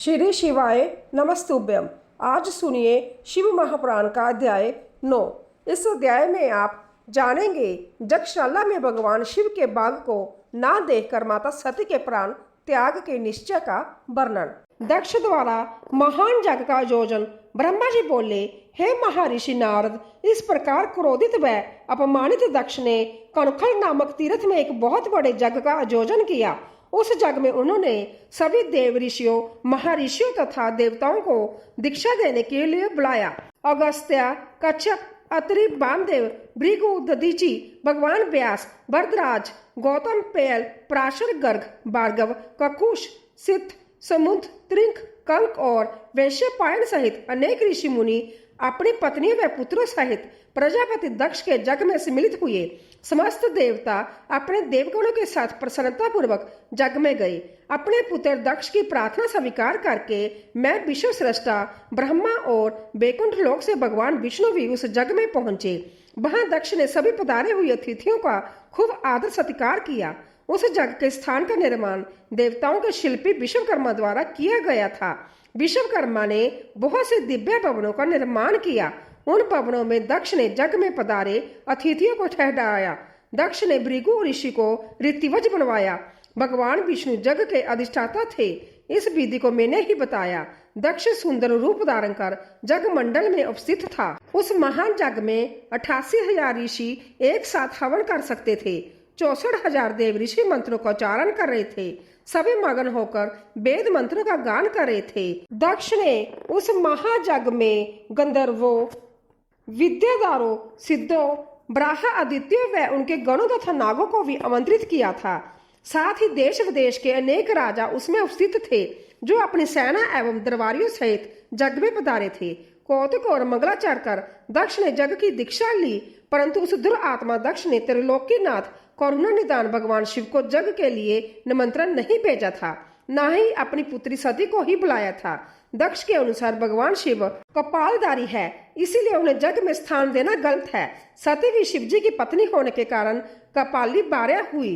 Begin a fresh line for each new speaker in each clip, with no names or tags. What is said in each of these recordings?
श्री शिवाय नमस्तुभ्यम। आज सुनिए शिव महापुराण का अध्याय 9। इस अध्याय में आप जानेंगे यज्ञशाला में भगवान शिव के बाघ को ना देखकर माता सती के प्राण त्याग के निश्चय का वर्णन। दक्ष द्वारा महान यज्ञ का आयोजन। ब्रह्मा जी बोले, हे महर्षि नारद, इस प्रकार क्रोधित व अपमानित दक्ष ने कणखल नामक तीर्थ में एक बहुत बड़े यज्ञ का आयोजन किया। उस यज्ञ में उन्होंने सभी देव ऋषियों, महर्षियों तथा देवताओं को दीक्षा देने के लिए बुलाया। अगस्त्य, कच्छप, अत्रि, वामदेव, भृगु, दधीचि, भगवान व्यास, वरदराज, गौतम, पेयल, पराशर, गर्ग, भार्गव, ककुश, सिद्ध, समुद्र, त्रिंक, कंक और वैश्यपायन सहित अनेक ऋषि मुनि अपनी पत्नियों व पुत्रों सहित प्रजापति दक्ष के यज्ञ में सम्मिलित हुए। समस्त देवता अपने देवगणों के साथ प्रसन्नता पूर्वक यज्ञ में गए। अपने पुत्र दक्ष की प्रार्थना स्वीकार करके मैं विश्व सृष्टा ब्रह्मा और वैकुंठ लोक से भगवान विष्णु भी उस यज्ञ में पहुंचे। वहां दक्ष ने सभी पधारे हुए अतिथियों का खूब आदर सत्कार किया। उस यज्ञ के स्थान का निर्माण देवताओं के शिल्पी विश्वकर्मा द्वारा किया गया था। विश्वकर्मा ने बहुत से दिव्य भवनों का निर्माण किया। उन भवनों में दक्ष ने यज्ञ में पधारे अतिथियों को ठहराया। दक्ष ने भृगु ऋषि को ऋतिवज बनवाया। भगवान विष्णु यज्ञ के अधिष्ठाता थे। इस विधि को मैंने ही बताया। दक्ष सुंदर रूप धारण कर यज्ञ मंडल में उपस्थित था। उस महान यज्ञ में 88,000 ऋषि एक साथ हवन कर सकते थे। 64,000 देव ऋषि मंत्रों का उच्चारण कर रहे थे। सभी मगन होकर वेद मंत्रों का गान कर रहे थे। दक्ष ने उस महायज्ञ में गंधर्वों, विद्याधरों, सिद्धों, ब्राह्मण, आदित्यों व उनके गणों तथा नागों को भी आमंत्रित किया था। साथ ही देश विदेश के अनेक राजा उसमें उपस्थित थे, जो अपनी सेना एवं दरबारियों सहित यज्ञ में पधारे थे। कौतुक और मंगलाचरण कर दक्ष ने यज्ञ की दीक्षा ली, परंतु उस दुरात्मा दक्ष ने त्रिलोकीनाथ करुणा निदान भगवान शिव को यज्ञ के लिए निमंत्रण नहीं भेजा था, न ही अपनी पुत्री सती को ही बुलाया था। दक्ष के अनुसार भगवान शिव कपालधारी है, इसीलिए उन्हें यज्ञ में स्थान देना गलत है। सती भी शिव जी की पत्नी होने के कारण कपाली बार्या हुई।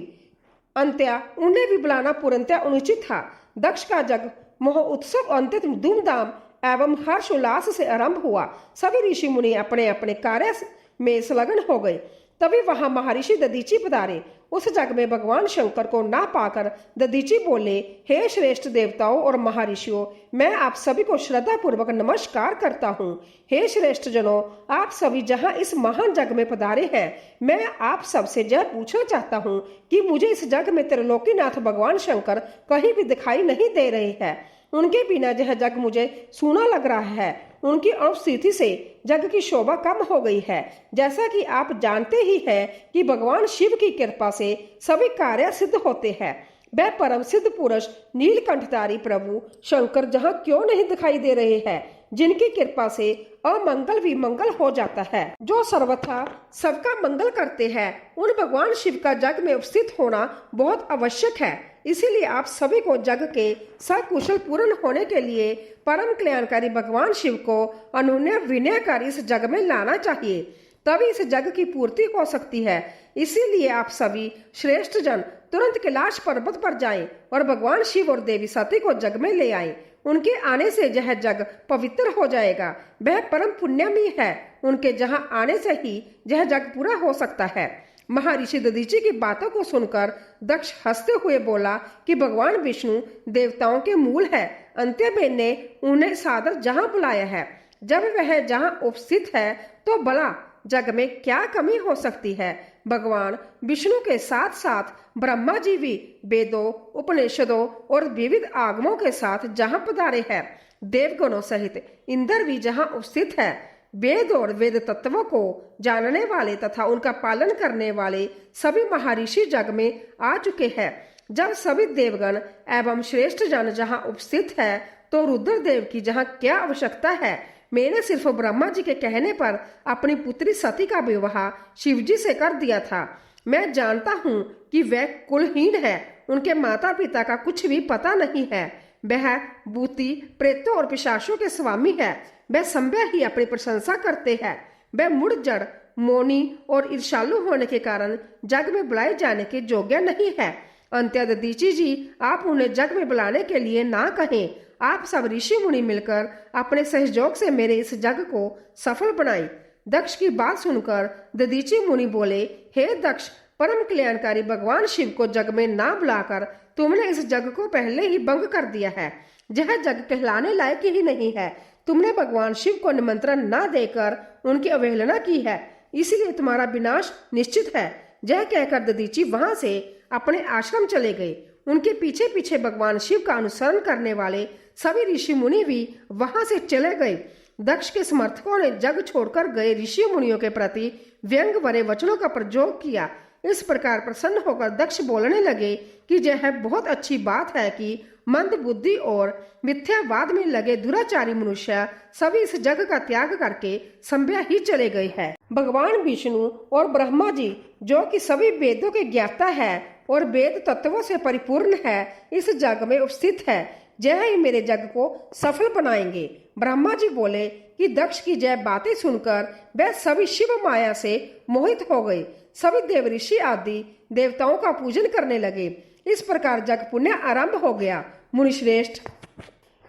अंत्या उन्हें भी बुलाना पूर्णतः अनुचित था। दक्ष का यज्ञ महोत्सव अत्यंत धूमधाम एवं हर्ष उल्लास से आरंभ हुआ। सभी ऋषि मुनि अपने अपने कार्य में संलग्न हो गए। तभी वहां महर्षि दधीचि पधारे। उस यज्ञ में भगवान शंकर को ना पाकर दधीचि बोले, हे श्रेष्ठ देवताओं और महर्षियों, मैं आप सभी को श्रद्धा पूर्वक नमस्कार करता हूँ। हे श्रेष्ठ जनों, आप सभी जहाँ इस महान यज्ञ में पधारे हैं, मैं आप सबसे यह पूछना चाहता हूँ कि मुझे इस यज्ञ में त्रिलोकीनाथ भगवान शंकर कहीं भी दिखाई नहीं दे रहे हैं। उनके बिना यह यज्ञ मुझे सूना लग रहा है। उनकी अनुपस्थिति से यज्ञ की शोभा कम हो गई है। जैसा कि आप जानते ही हैं कि भगवान शिव की कृपा से सभी कार्य सिद्ध होते हैं। वह परम सिद्ध पुरुष नीलकंठधारी प्रभु शंकर जहाँ क्यों नहीं दिखाई दे रहे हैं, जिनकी कृपा से अमंगल भी मंगल हो जाता है, जो सर्वथा सबका मंगल करते हैं। उन भगवान शिव का यज्ञ में उपस्थित होना बहुत आवश्यक है। इसीलिए आप सभी को यज्ञ के सकुशल पूर्ण होने के लिए परम कल्याणकारी भगवान शिव को अनुनय विनय कर इस यज्ञ में लाना चाहिए, तभी इस यज्ञ की पूर्ति हो सकती है। इसीलिए आप सभी श्रेष्ठ जन तुरंत कैलाश पर्वत पर जाएं और भगवान शिव और देवी सती को यज्ञ में ले आएं। उनके आने से यह यज्ञ पवित्र हो जाएगा। वह परम पुण्यमयी है। उनके जहाँ आने से ही यह यज्ञ पूरा हो सकता है। महर्षि दधीचि की बातों को सुनकर दक्ष हंसते हुए बोला कि भगवान विष्णु देवताओं के मूल है। अंत्यबेन ने उन्हें सादर जहाँ बुलाया है। जब वह जहाँ उपस्थित है तो भला यज्ञ में क्या कमी हो सकती है। भगवान विष्णु के साथ साथ ब्रह्मा जी भी वेदों, उपनिषदों और विविध आगमों के साथ जहाँ पधारे हैं, देवगणों सहित इंद्र भी जहाँ उपस्थित है। वेद और वेद तत्वों को जानने वाले तथा उनका पालन करने वाले सभी महर्षि यज्ञ में आ चुके हैं। जब सभी देवगण एवं श्रेष्ठ जन जहाँ उपस्थित है तो रुद्रदेव की जहाँ क्या आवश्यकता है। मैंने सिर्फ ब्रह्मा जी के कहने पर अपनी पुत्री सती का विवाह शिवजी से कर दिया था। मैं जानता हूँ कि वह कुलहीन है। उनके माता पिता का कुछ भी पता नहीं है। वह भूति, प्रेतों और पिशाचों के स्वामी है। वह संभव ही अपनी प्रशंसा करते हैं। वह मुड़ जड़, मौनी और ईर्ष्यालु होने के कारण यज्ञ में बुलाए जाने के योग्य नहीं है। अंत्य दधीचि जी, आप उन्हें यज्ञ में बुलाने के लिए ना कहें। आप सब ऋषि मुनि मिलकर अपने सहयोग से मेरे इस यज्ञ को सफल बनाएं। दक्ष की बात सुनकर दधीचि मुनि बोले, हे दक्ष, परम कल्याणकारी भगवान शिव को जग में ना बुलाकर तुमने इस जग को पहले ही भंग कर दिया है। यह जग कहलाने लायक ही नहीं है। तुमने भगवान शिव को निमंत्रण ना देकर उनकी अवहेलना की है, इसलिए तुम्हारा विनाश निश्चित है। यह कहकर दधीचि वहां से अपने आश्रम चले गए। उनके पीछे पीछे भगवान शिव का अनुसरण करने वाले सभी ऋषि मुनि भी वहां से चले गए। दक्ष के समर्थकों ने जग छोड़कर गए ऋषि मुनियों के प्रति व्यंग भरे वचनों का प्रयोग किया। इस प्रकार प्रसन्न होकर दक्ष बोलने लगे कि यह बहुत अच्छी बात है कि मंद बुद्धि और मिथ्यावाद में लगे दुराचारी मनुष्य सभी इस जग का त्याग करके संभ्या ही चले गए हैं। भगवान विष्णु और ब्रह्मा जी, जो कि सभी वेदों के ज्ञाता है और वेद तत्वों से परिपूर्ण है, इस जग में उपस्थित है। यह ही मेरे जग को सफल बनाएंगे। ब्रह्मा जी बोले कि दक्ष की यह बातें सुनकर वह सभी शिव माया से मोहित हो गए। सभी देव ऋषि आदि देवताओं का पूजन करने लगे। इस प्रकार जग पुण्य आरंभ हो गया। मुनिश्रेष्ठ,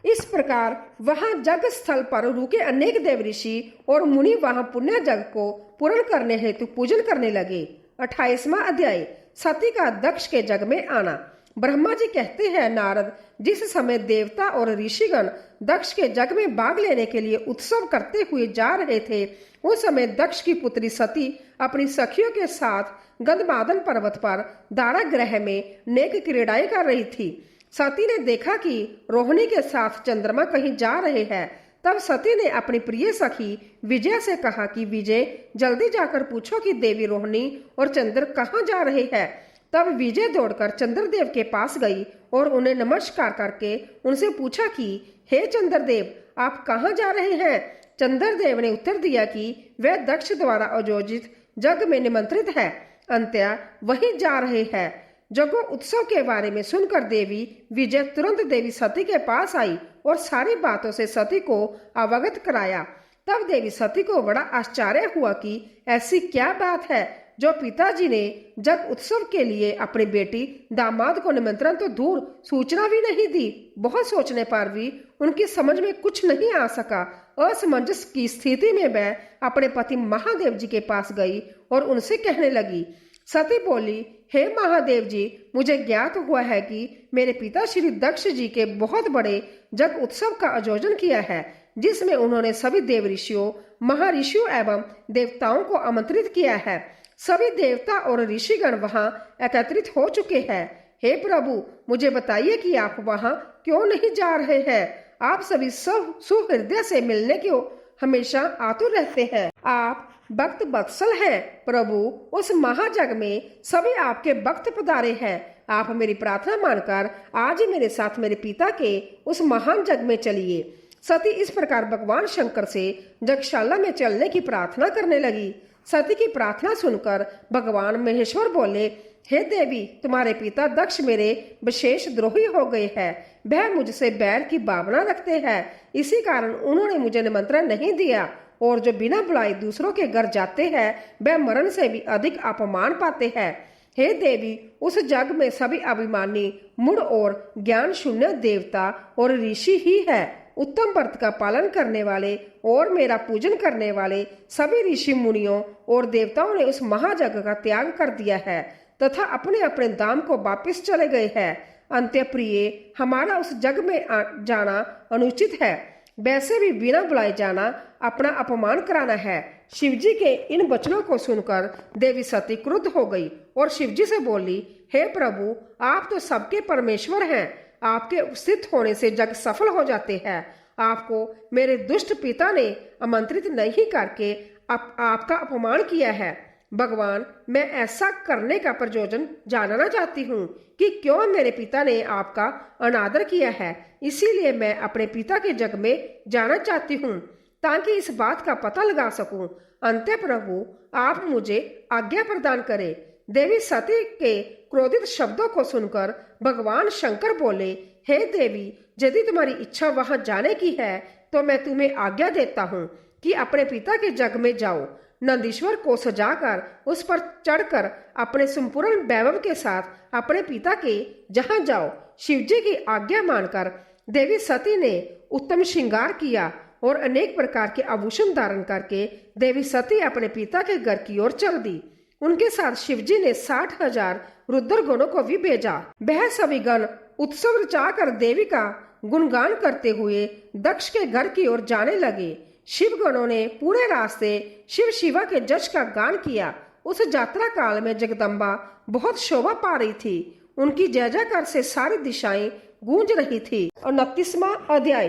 इस प्रकार वहां जग स्थल पर रुके अनेक देव ऋषि और मुनि वहां पुण्य जग को पूर्ण करने हेतु पूजन करने लगे। 28वां अध्याय, सती का दक्ष के जग में आना। ब्रह्मा जी कहते हैं, नारद, जिस समय देवता और ऋषिगण दक्ष के जग में भाग लेने के लिए उत्सव करते हुए जा रहे थे, उस समय दक्ष की पुत्री सती अपनी सखियों के साथ गंधमादन पर्वत पर दारा ग्रह में नेक क्रीड़ाएं कर रही थी। सती ने देखा कि रोहिणी के साथ चंद्रमा कहीं जा रहे हैं। तब सती ने अपनी प्रिय सखी विजय से कहा कि विजय, जल्दी जाकर पूछो कि देवी रोहिणी और चंद्र कहाँ जा रहे हैं। तब विजय दौड़कर चंद्रदेव के पास गई और उन्हें नमस्कार करके उनसे पूछा कि हे चंद्रदेव, आप कहाँ जा रहे हैं। चंद्रदेव ने उत्तर दिया कि वह दक्ष द्वारा आयोजित जग में निमंत्रित है, अंत्या वहीं जा रहे हैं। जगो उत्सव के बारे में सुनकर देवी विजय तुरंत देवी सती के पास आई और सारी बातों से सती को अवगत कराया। तब देवी सती को बड़ा आश्चर्य हुआ कि ऐसी क्या बात है जो पिताजी ने जग उत्सव के लिए अपनी बेटी दामाद को निमंत्रण तो दूर सूचना भी नहीं दी। बहुत सोचने पर भी उनकी समझ में कुछ नहीं आ सका। असमंजस की स्थिति में वह अपने पति महादेव जी के पास गई और उनसे कहने लगी। सती बोली, हे महादेव जी, मुझे ज्ञात हुआ है कि मेरे पिता श्री दक्ष जी के बहुत बड़े जग उत्सव का आयोजन किया है, जिसमें उन्होंने सभी देव ऋषियों, महर्षियों एवं देवताओं को आमंत्रित किया है। सभी देवता और ऋषिगण वहां एकत्रित हो चुके हैं। हे प्रभु, मुझे बताइए कि आप वहां क्यों नहीं जा रहे हैं। आप सभी सुहृदय से मिलने को हमेशा आतुर रहते हैं। आप भक्त वत्सल हैं। प्रभु, उस महाजग में सभी आपके भक्त पधारे हैं। आप मेरी प्रार्थना मानकर आज ही मेरे साथ मेरे पिता के उस महान जग में चलिए। सती इस प्रकार भगवान शंकर से जगशाला में चलने की प्रार्थना करने लगी। सती की प्रार्थना सुनकर भगवान महेश्वर बोले, हे देवी, तुम्हारे पिता दक्ष मेरे विशेष द्रोही हो गए हैं। वह मुझसे बैर की भावना रखते हैं, इसी कारण उन्होंने मुझे निमंत्रण नहीं दिया। और जो बिना बुलाए दूसरों के घर जाते हैं, वह मरण से भी अधिक अपमान पाते हैं। हे देवी, उस जग में सभी अभिमानी, मूढ़ और ज्ञान शून्य देवता और ऋषि ही है। उत्तम व्रत का पालन करने वाले और मेरा पूजन करने वाले सभी ऋषि मुनियों और देवताओं ने उस महाजग का त्याग कर दिया है तथा अपने अपने धाम को वापस चले गए हैं। अंत्य प्रिय, हमारा उस जग में जाना अनुचित है। वैसे भी बिना बुलाए जाना अपना अपमान कराना है। शिवजी के इन वचनों को सुनकर देवी सती क्रुद्ध हो गई और शिवजी से बोली, हे प्रभु, आप तो सबके परमेश्वर हैं। आपके उपस्थित होने से जग सफल हो जाते हैं। आपको मेरे दुष्ट पिता ने आमंत्रित नहीं करके आपका अपमान किया है। भगवान, मैं ऐसा करने का प्रयोजन जानना चाहती हूँ कि क्यों मेरे पिता ने आपका अनादर किया है। इसीलिए मैं अपने पिता के जग में जाना चाहती हूँ ताकि इस बात का पता लगा सकूं। अंत्य प्रभु, आप मुझे आज्ञा प्रदान करें। देवी सती के क्रोधित शब्दों को सुनकर भगवान शंकर बोले, हे देवी, यदि तुम्हारी इच्छा वहां जाने की है तो मैं तुम्हें आज्ञा देता हूँ कि अपने पिता के जग में जाओ। नंदीश्वर को सजाकर उस पर चढ़कर अपने संपूर्ण वैभव के साथ अपने पिता के जहां जाओ। शिवजी की आज्ञा मानकर देवी सती ने उत्तम श्रृंगार किया और अनेक प्रकार के आभूषण धारण करके देवी सती अपने पिता के घर की ओर चल दी। उनके साथ शिवजी ने 60,000 रुद्र गणों को भी भेजा। वह सभी गण उत्सव रचाकर देवी का गुणगान करते हुए दक्ष के घर की ओर जाने लगे। शिव गणों ने पूरे रास्ते शिव शिवा के जश का गान किया। उस यात्रा काल में जगदम्बा बहुत शोभा पा रही थी। उनकी जय जयकार से सारी दिशाएं गूंज रही थी। 29वां अध्याय,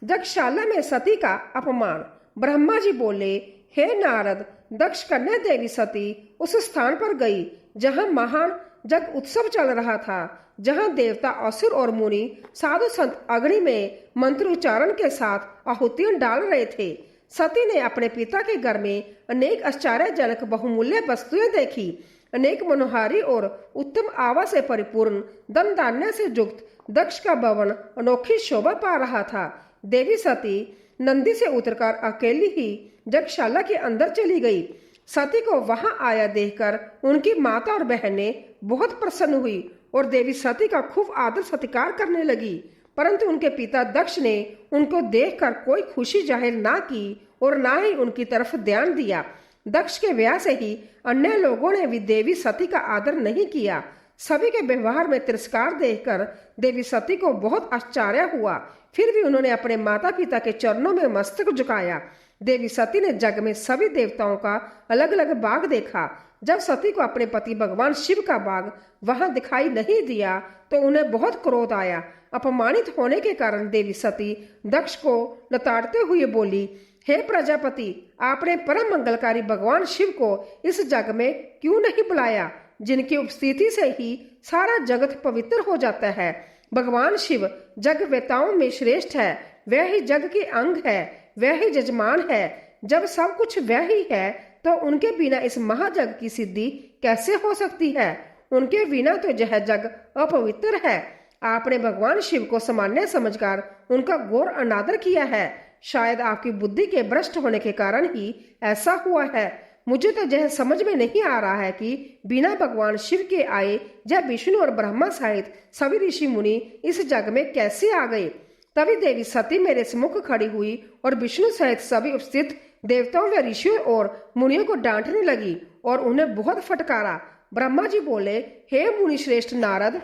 यज्ञशाला में सती का अपमान। ब्रह्मा जी बोले, हे नारद, दक्ष कन्या देवी सती उस स्थान पर गई जहां महान जग उत्सव चल रहा था, जहां देवता, असुर और मुनि साधु संत अग्नि में मंत्र उच्चारण के साथ आहुतियां डाल रहे थे। सती ने अपने पिता के घर में अनेक आश्चर्यजनक बहुमूल्य वस्तुएं देखी। अनेक मनोहारी और उत्तम आवा से परिपूर्ण धन धान्य से युक्त दक्ष का भवन अनोखी शोभा पा रहा था। देवी सती नंदी से उतरकर अकेली ही यज्ञशाला के अंदर चली गई। सती को वहां आया देखकर उनकी माता और बहनें बहुत प्रसन्न हुई और देवी सती का खूब आदर सत्कार करने लगी। परंतु उनके पिता दक्ष ने उनको देखकर कोई खुशी जाहिर ना की और ना ही उनकी तरफ ध्यान दिया। दक्ष के ब्याह से ही अन्य लोगों ने भी देवी सती का आदर नहीं किया। सभी के व्यवहार में तिरस्कार देखकर देवी सती को बहुत आश्चर्य हुआ। फिर भी उन्होंने अपने माता पिता के चरणों में मस्तक झुकाया। देवी सती ने जग में सभी देवताओं का अलग अलग बाग देखा। जब सती को अपने पति भगवान शिव का बाग वहां दिखाई नहीं दिया तो उन्हें बहुत क्रोध आया। अपमानित होने के कारण देवी सती दक्ष को लताड़ते हुए बोली, हे प्रजापति, आपने परम मंगलकारी भगवान शिव को इस जग में क्यों नहीं बुलाया, जिनकी उपस्थिति से ही सारा जगत पवित्र हो जाता है। भगवान शिव जग वेताओं में श्रेष्ठ है, वह ही जग के अंग है, वह ही जजमान है। जब सब कुछ वह ही है तो उनके बिना इस महाजग की सिद्धि कैसे हो सकती है। उनके बिना तो यह जग अपवित्र है। आपने भगवान शिव को सामान्य समझकर उनका घोर अनादर किया है। शायद आपकी बुद्धि के भ्रष्ट होने के कारण ही ऐसा हुआ है। मुझे तो यह समझ में नहीं आ रहा है कि बिना भगवान शिव के आए जब विष्णु और ब्रह्मा सहित सभी ऋषि मुनि इस जग में कैसे आ गए। तभी देवी सती मेरे सम्मुख खड़ी हुई और विष्णु सहित सभी उपस्थित देवताओं व ऋषियों और मुनियों को डांटने लगी और उन्हें बहुत फटकारा। ब्रह्मा जी बोले, हे मुनि श्रेष्ठ नारद,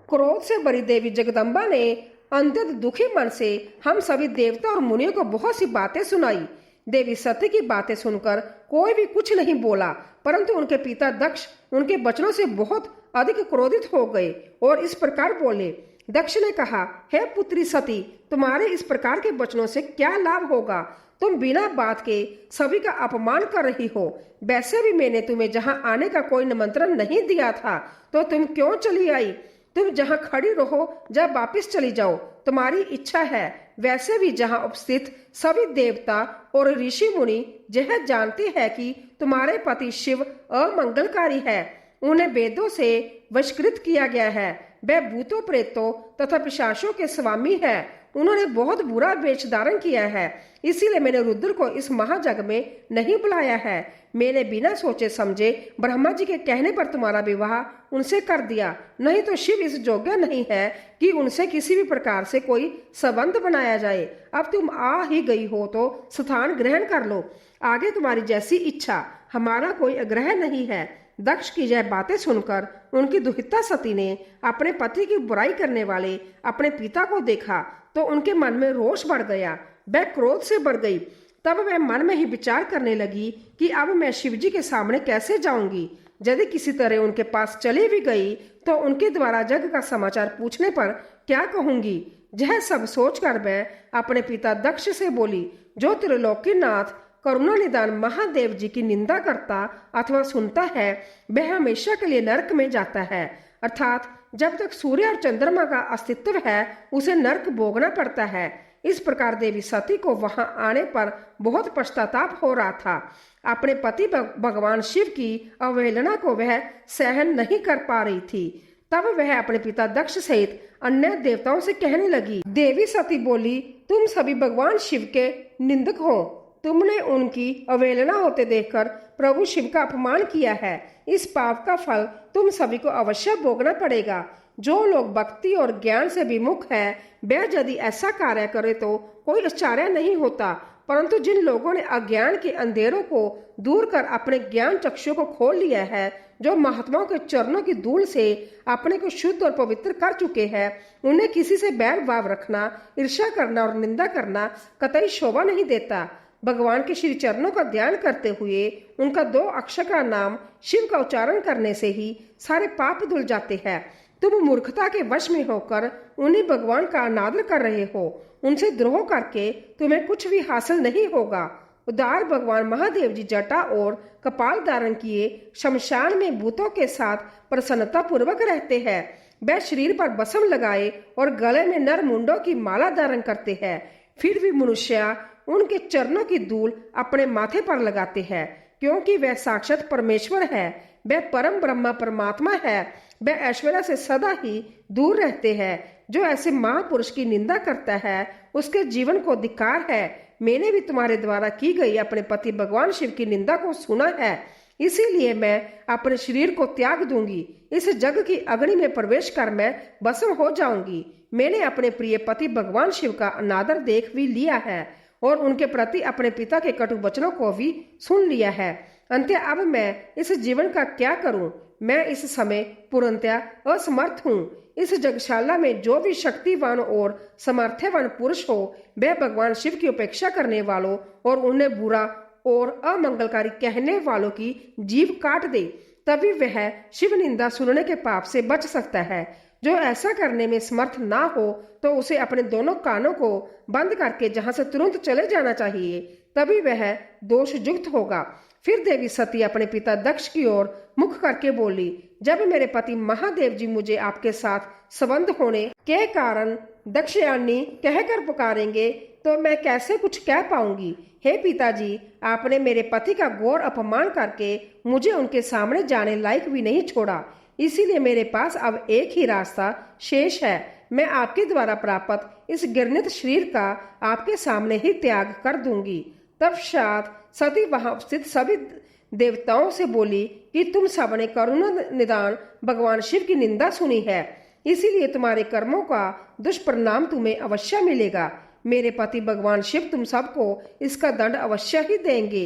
क्रोध से भरी देवी जगदम्बा ने अत्यंत दुखी मन से हम सभी देवता और मुनियों को बहुत सी बातें सुनाई। देवी सती की बातें सुनकर कोई भी कुछ नहीं बोला, परंतु उनके पिता दक्ष उनके वचनों से बहुत अधिक क्रोधित हो गए और इस प्रकार बोले। दक्ष ने कहा, हे पुत्री सती, तुम्हारे इस प्रकार के वचनों से क्या लाभ होगा। तुम बिना बात के सभी का अपमान कर रही हो। वैसे भी मैंने तुम्हें जहां आने का कोई निमंत्रण नहीं दिया था, तो तुम क्यों चली आई। तुम जहां खड़ी रहो जब वापस चली जाओ, तुम्हारी इच्छा है। वैसे भी जहां उपस्थित सभी देवता और ऋषि मुनि यह जानते हैं कि तुम्हारे पति शिव अमंगलकारी है। उन्हें वेदों से वशीकृत किया गया है। वह भूतों, प्रेतों तथा पिशाचों के स्वामी है। उन्होंने बहुत बुरा वेश धारण किया है, इसीलिए मैंने रुद्र को इस महाजग में नहीं बुलाया है। मैंने बिना सोचे समझे ब्रह्मा जी के कहने पर तुम्हारा विवाह उनसे कर दिया, नहीं तो शिव इस योग्य नहीं है कि उनसे किसी भी प्रकार से कोई संबंध बनाया जाए। अब तुम आ ही गई हो तो स्थान ग्रहण कर लो, आगे तुम्हारी जैसी इच्छा, हमारा कोई आग्रह नहीं है। दक्ष की यह बातें सुनकर उनकी दुहिता सती ने अपने पति की बुराई करने वाले अपने पिता को देखा तो उनके मन में रोष बढ़ गया। वह क्रोध से बढ़ गई। तब वह मन में ही विचार करने लगी कि अब मैं शिवजी के सामने कैसे जाऊंगी। यदि किसी तरह उनके पास चली भी गई तो उनके द्वारा जग का समाचार पूछने पर क्या कहूंगी। यह सब सोचकर वह अपने पिता दक्ष से बोली, जो त्रिलोकीनाथ करुणा निदान महादेव जी की निंदा करता अथवा सुनता है वह हमेशा के लिए नरक में जाता है। अर्थात जब तक सूर्य और चंद्रमा का अस्तित्व है उसे नरक भोगना पड़ता है। इस प्रकार देवी सती को वहां आने पर बहुत पश्चाताप हो रहा था। अपने पति भगवान शिव की अवहेलना को वह सहन नहीं कर पा रही थी। तब वह अपने पिता दक्ष सहित अन्य देवताओं से कहने लगी। देवी सती बोली, तुम सभी भगवान शिव के निंदक हो। तुमने उनकी अवहेलना होते देखकर प्रभु शिव का अपमान किया है। इस पाप का फल तुम सभी को अवश्य भोगना पड़ेगा। जो लोग भक्ति और ज्ञान से विमुख है वे यदि ऐसा कार्य करे तो कोई आश्चर्य नहीं होता, परंतु जिन लोगों ने अज्ञान के अंधेरों को दूर कर अपने ज्ञान चक्षु को खोल लिया है, जो महात्माओं के चरणों की धूल से अपने को शुद्ध और पवित्र कर चुके हैं, उन्हें किसी से बैर भाव रखना, ईर्ष्या करना और निंदा करना कतई शोभा नहीं देता। भगवान के श्री चरणों का ध्यान करते हुए उनका 2 अक्षर का नाम शिव का उच्चारण करने से ही सारे पाप धुल जाते हैं। तुम मूर्खता के वश में होकर उन्हीं भगवान का अनादर कर रहे हो। उनसे द्रोह करके तुम्हें कुछ भी हासिल नहीं होगा। उदार भगवान महादेव जी जटा और कपाल धारण किए शमशान में भूतों के साथ प्रसन्नता पूर्वक रहते हैं। वे शरीर पर बसम लगाए और गले में नर मुंडों की माला धारण करते हैं। फिर भी मनुष्य उनके चरणों की धूल अपने माथे पर लगाते हैं, क्योंकि वह साक्षात परमेश्वर है। वह परम ब्रह्मा परमात्मा है। वह ऐश्वर्य से सदा ही दूर रहते हैं। जो ऐसे महापुरुष की निंदा करता है उसके जीवन को धिक्कार है। मैंने भी तुम्हारे द्वारा की गई अपने पति भगवान शिव की निंदा को सुना है, इसीलिए मैं अपने शरीर को त्याग दूंगी। इस जग की अग्नि में प्रवेश कर मैं भस्म हो जाऊंगी। मैंने अपने प्रिय पति भगवान शिव का अनादर देख भी लिया है और उनके प्रति अपने पिता के कटु वचनों को भी सुन लिया है। अंत्य अब मैं इस जीवन का क्या करूं? मैं इस समय पूर्णतः असमर्थ हूँ। इस जगशाला में जो भी शक्तिवान और सामर्थ्यवान पुरुष हो, वह भगवान शिव की उपेक्षा करने वालों और उन्हें बुरा और अमंगलकारी कहने वालों की जीभ काट दे, तभी वह शिव निंदा सुनने के पाप से बच सकता है। जो ऐसा करने में समर्थ ना हो तो उसे अपने दोनों कानों को बंद करके जहां से तुरंत चले जाना चाहिए, तभी वह दोष युक्त होगा। फिर देवी सती अपने पिता दक्ष की ओर मुख करके बोली, जब मेरे पति महादेव जी मुझे आपके साथ संबंध होने के कारण दक्षयानी कहकर पुकारेंगे तो मैं कैसे कुछ कह पाऊंगी। हे पिताजी, आपने मेरे पति का घोर अपमान करके मुझे उनके सामने जाने लायक भी नहीं छोड़ा, इसीलिए मेरे पास अब एक ही रास्ता शेष है। मैं आपके द्वारा प्राप्त इस घृणित शरीर का आपके सामने ही त्याग कर दूंगी। तत्पश्चात सती वहां उपस्थित सभी देवताओं से बोली कि तुम सबने करुणा निदान भगवान शिव की निंदा सुनी है, इसीलिए तुम्हारे कर्मों का दुष्परिणाम तुम्हें अवश्य मिलेगा। मेरे पति भगवान शिव तुम सबको इसका दंड अवश्य ही देंगे।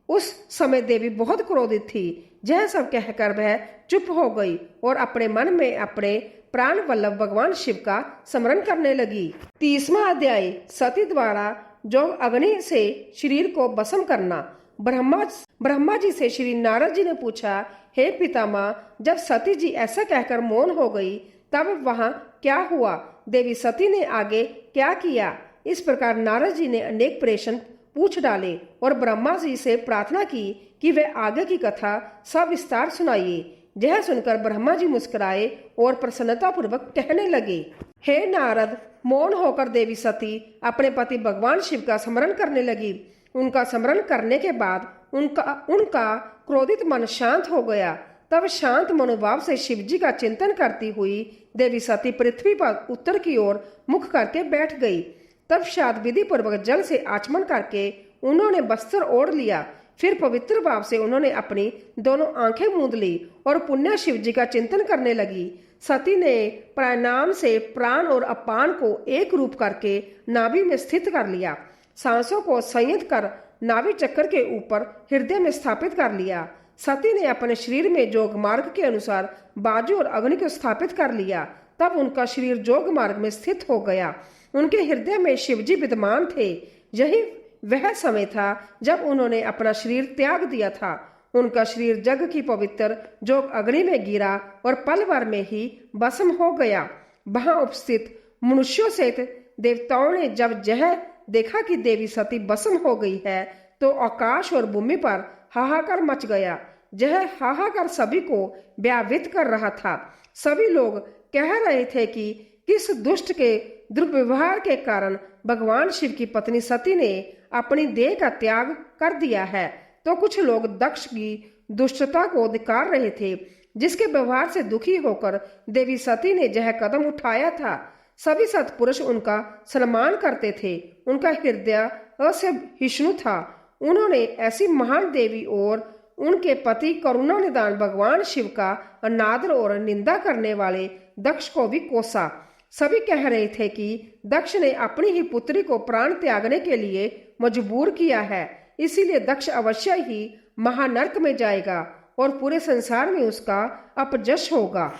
उस समय देवी बहुत क्रोधित थी। यह सब कहकर वह चुप हो गई और अपने मन में अपने प्राण वल्लभ भगवान शिव का स्मरण करने लगी। 30वां अध्याय, सती द्वारा जो अग्नि से शरीर को भस्म करना। ब्रह्मा जी से श्री नारद जी ने पूछा, हे पितामह, जब सती जी ऐसा कहकर मौन हो गई तब वहां क्या हुआ? देवी सती ने आगे क्या किया? इस प्रकार नारद जी ने अनेक प्रश्न पूछ डाले और ब्रह्मा जी से प्रार्थना की कि वे आगे की कथा सविस्तार सुनाइए। यह सुनकर ब्रह्मा जी मुस्कुराए और प्रसन्नता पूर्वक कहने लगे, हे नारद, मौन होकर देवी सती अपने पति भगवान शिव का स्मरण करने लगी। उनका स्मरण करने के बाद उनका क्रोधित मन शांत हो गया। तब शांत मनोभाव से शिव जी का चिंतन करती हुई देवी सती पृथ्वी पर उत्तर की ओर मुख करके बैठ गई। तब शाद विधि पूर्वक जल से आचमन करके उन्होंने वस्त्र ओढ़ लिया। फिर पवित्र भाव से उन्होंने अपनी दोनों आंखें मूंद ली और पुण्य शिव जी का चिंतन करने लगी। सती ने प्राणायाम से प्राण और अपान को एक रूप करके नाभि में स्थित कर लिया। सांसों को संयत कर नाभि चक्र के ऊपर हृदय में स्थापित कर लिया। सती ने अपने शरीर में जोग मार्ग के अनुसार बाजू और अग्नि को स्थापित कर लिया। तब उनका शरीर जोग मार्ग में स्थित हो गया। उनके हृदय में शिवजी विद्यमान थे। यही वह समय था जब उन्होंने अपना शरीर त्याग दिया था। उनका शरीर जग की पवित्र जोग अग्नि में गिरा और पल भर में ही भस्म हो गया। वहां उपस्थित मनुष्यों सहित देवताओं ने जब यह देखा कि देवी सती भस्म हो गई है तो आकाश और भूमि पर हाहाकार मच गया। यह हाहाकार सभी को व्यावित कर रहा था। सभी लोग कह रहे थे कि किस दुष्ट के दुर्व्यवहार के कारण भगवान शिव की पत्नी सती ने अपनी देह का त्याग कर दिया है, तो कुछ लोग दक्ष की दुष्टता को धिक्कार रहे थे, जिसके व्यवहार से दुखी होकर देवी सती ने यह कदम उठाया था। सभी सत्पुरुष उनका सम्मान करते थे। उनका हृदय असहिष्णु था। उन्होंने ऐसी महान देवी और उनके पति करुणा निदान भगवान शिव का अनादर और निंदा करने वाले दक्ष को भी कोसा। सभी कह रहे थे कि दक्ष ने अपनी ही पुत्री को प्राण त्यागने के लिए मजबूर किया है, इसीलिए दक्ष अवश्य ही महानर्क में जाएगा और पूरे संसार में उसका अपजश होगा।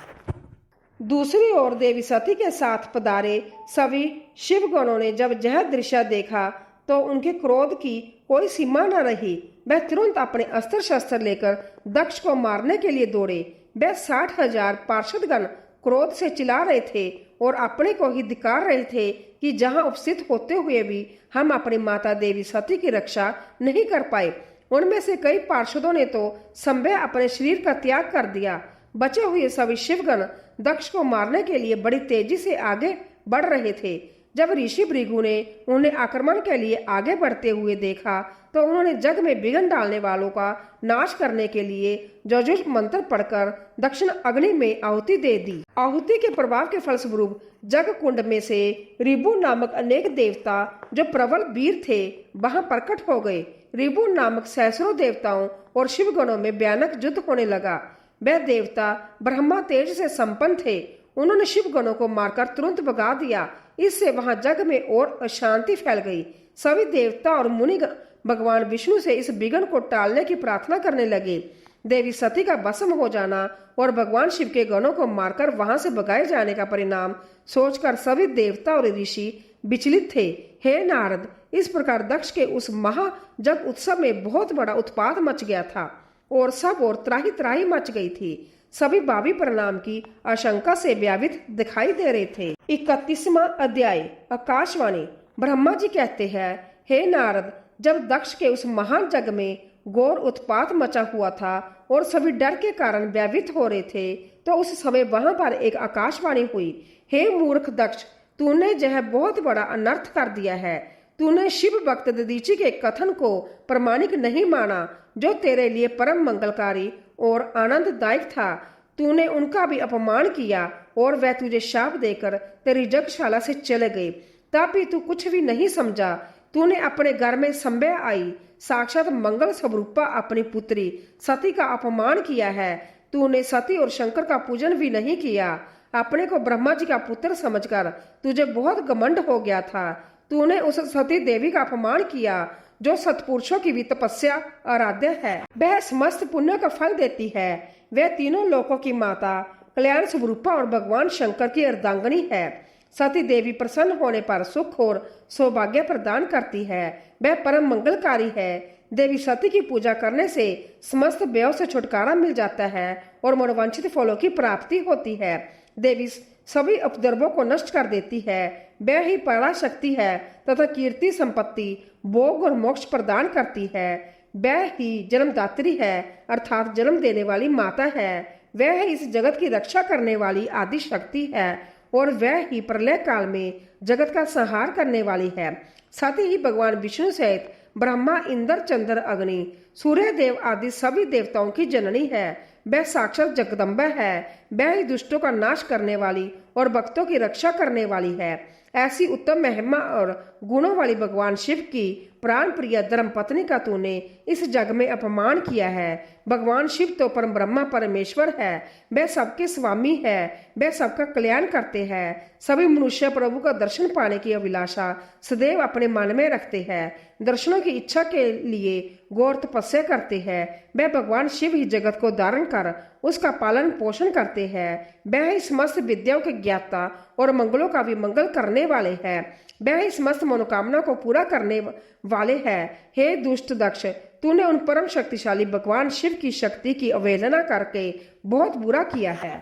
दूसरी ओर देवी सती के साथ पधारे सभी शिवगणों ने जब यह दृश्य देखा तो उनके क्रोध की कोई सीमा न रही। वह तुरंत अपने अस्त्र शस्त्र लेकर दक्ष को मारने के लिए दौड़े। वह 60,000 पार्षदगण क्रोध से चिल्ला रहे थे और अपने को ही धिक्कार रहे थे कि जहां उपस्थित होते हुए भी हम अपनी माता देवी सती की रक्षा नहीं कर पाए। उनमें से कई पार्षदों ने तो संभव अपने शरीर का त्याग कर दिया। बचे हुए सभी शिवगण दक्ष को मारने के लिए बड़ी तेजी से आगे बढ़ रहे थे। जब ऋषि भृगु ने उन्हें आक्रमण के लिए आगे बढ़ते हुए देखा तो उन्होंने जग में विघ्न डालने वालों का नाश करने के लिए जजुष मंत्र पढ़कर दक्षिण अग्नि में आहुति दे दी। आहुति के प्रभाव के फलस्वरूप जग कुंड में से रिबु नामक अनेक देवता जो प्रबल वीर थे वहां प्रकट हो गए। रिबु नामक सहस्रों देवताओं और शिवगणों में भयानक युद्ध होने लगा। वह देवता ब्रह्मा तेज से संपन्न थे। उन्होंने शिवगणों को मारकर तुरंत भगा दिया। इससे वहां जग में और अशांति फैल गई। सभी देवता और मुनि भगवान विष्णु से इस विघ्न को टालने की प्रार्थना करने लगे। देवी सती का भस्म हो जाना और भगवान शिव के गणों को मारकर वहां से भगाए जाने का परिणाम सोचकर सभी देवता और ऋषि विचलित थे। हे नारद, इस प्रकार दक्ष के उस महाजग उत्सव में बहुत बड़ा उत्पात मच गया था और सब और त्राही त्राही मच गई थी। सभी भावी परिणाम की आशंका से व्यावित दिखाई दे रहे थे। 31वां अध्याय आकाशवाणी। ब्रह्मा जी कहते हैं, हे नारद, जब दक्ष के उस महान जग में घोर उत्पात मचा हुआ था और सभी डर के कारण व्यावित हो रहे थे तो उस समय वहां पर एक आकाशवाणी हुई। हे मूर्ख दक्ष, तूने यह बहुत बड़ा अनर्थ कर दिया है। तूने शिव भक्त दधीचि के कथन को प्रमाणिक नहीं माना जो तेरे लिए परम मंगलकारी और आनंददायक था। तूने उनका भी अपमान किया और वह तुझे शाप देकर तेरी यज्ञशाला से चले गए। तब भी तू कुछ भी नहीं समझा। तूने अपने घर में संभव आई साक्षात मंगल स्वरूपा अपनी पुत्री सती का अपमान किया है। तूने सती और शंकर का पूजन भी नहीं किया। अपने को ब्रह्मा जी का पुत्र समझकर तुझे बहुत घमंड हो गया था। तूने उस सती देवी का अपमान किया जो सत्पुरुषों की भी तपस्या आराध्य है। वह समस्त पुण्यों का फल देती है। वह तीनों लोकों की माता, कल्याण स्वरूपा और भगवान शंकर की अर्धांगिनी है। सती देवी प्रसन्न होने पर सुख और सौभाग्य प्रदान करती है। वह परम मंगलकारी है। देवी सती की पूजा करने से समस्त व्ययों से छुटकारा मिल जाता है और मनोवांछित फलों की प्राप्ति होती है। देवी सभी उपद्रवों को नष्ट कर देती है। वह ही पराशक्ति है तथा कीर्ति, संपत्ति, भोग और मोक्ष प्रदान करती है। वह ही जन्मदात्री है अर्थात जन्म देने वाली माता है। वह इस जगत की रक्षा करने वाली आदि शक्ति है और वह ही प्रलय काल में जगत का संहार करने वाली है। साथ ही भगवान विष्णु सहित ब्रह्मा, इंद्र, चंद्र, अग्नि, सूर्य देव आदि सभी देवताओं की जननी है। वह साक्षात जगदम्बा है। वह ही दुष्टों का नाश करने वाली और भक्तों की रक्षा करने वाली है। ऐसी उत्तम महिमा और गुणों वाली भगवान शिव की प्राण प्रिय धर्म पत्नी का तूने इस जग में अपमान किया है। भगवान शिव तो परम ब्रह्मा परमेश्वर है। वह सबके स्वामी है। वह सबका कल्याण करते हैं। सभी मनुष्य प्रभु का दर्शन पाने की अभिलाषा सदैव अपने मन में रखते हैं। दर्शनों की इच्छा के लिए घोर तपस्या करते हैं। वह भगवान शिव ही जगत को धारण कर उसका पालन पोषण करते हैं। वह ही समस्त विद्याओं के ज्ञाता और मंगलों का भी मंगल करने वाले हैं। वह ही समस्त मनोकामना को पूरा करने वाले हैं। हे दुष्ट दक्ष, तूने उन परम शक्तिशाली भगवान शिव की शक्ति की अवहेलना करके बहुत बुरा किया है।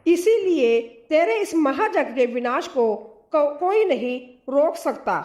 इसीलिए तेरे इस महायज्ञ के विनाश को कोई नहीं रोक सकता।